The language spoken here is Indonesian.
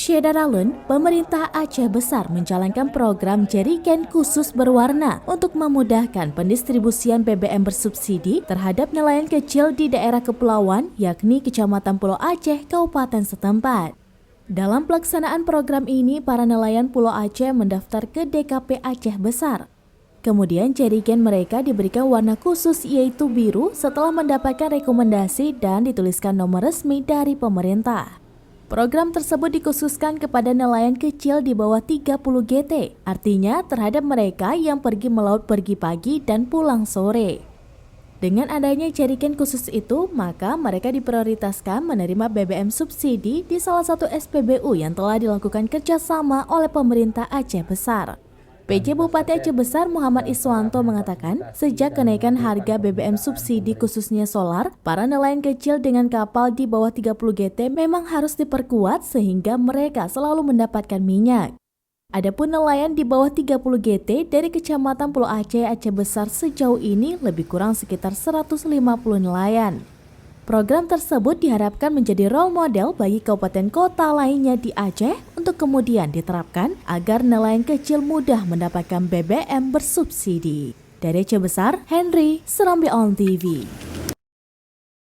Syedaralun, pemerintah Aceh Besar menjalankan program jerigen khusus berwarna untuk memudahkan pendistribusian BBM bersubsidi terhadap nelayan kecil di daerah kepulauan, yakni Kecamatan Pulau Aceh, Kabupaten setempat. Dalam pelaksanaan program ini, para nelayan Pulau Aceh mendaftar ke DKP Aceh Besar. Kemudian jerigen mereka diberikan warna khusus yaitu biru setelah mendapatkan rekomendasi dan dituliskan nomor resmi dari pemerintah. Program tersebut dikhususkan kepada nelayan kecil di bawah 30 GT, artinya terhadap mereka yang pergi melaut pergi pagi dan pulang sore. Dengan adanya jerigen khusus itu, maka mereka diprioritaskan menerima BBM subsidi di salah satu SPBU yang telah dilakukan kerjasama oleh pemerintah Aceh Besar. PJ Bupati Aceh Besar Muhammad Iswanto mengatakan, sejak kenaikan harga BBM subsidi khususnya solar, para nelayan kecil dengan kapal di bawah 30 GT memang harus diperkuat sehingga mereka selalu mendapatkan minyak. Adapun nelayan di bawah 30 GT dari Kecamatan Pulau Aceh, Aceh Besar sejauh ini lebih kurang sekitar 150 nelayan. Program tersebut diharapkan menjadi role model bagi kabupaten kota lainnya di Aceh untuk kemudian diterapkan agar nelayan kecil mudah mendapatkan BBM bersubsidi. Dari Aceh Besar, Henry, Serambi On TV.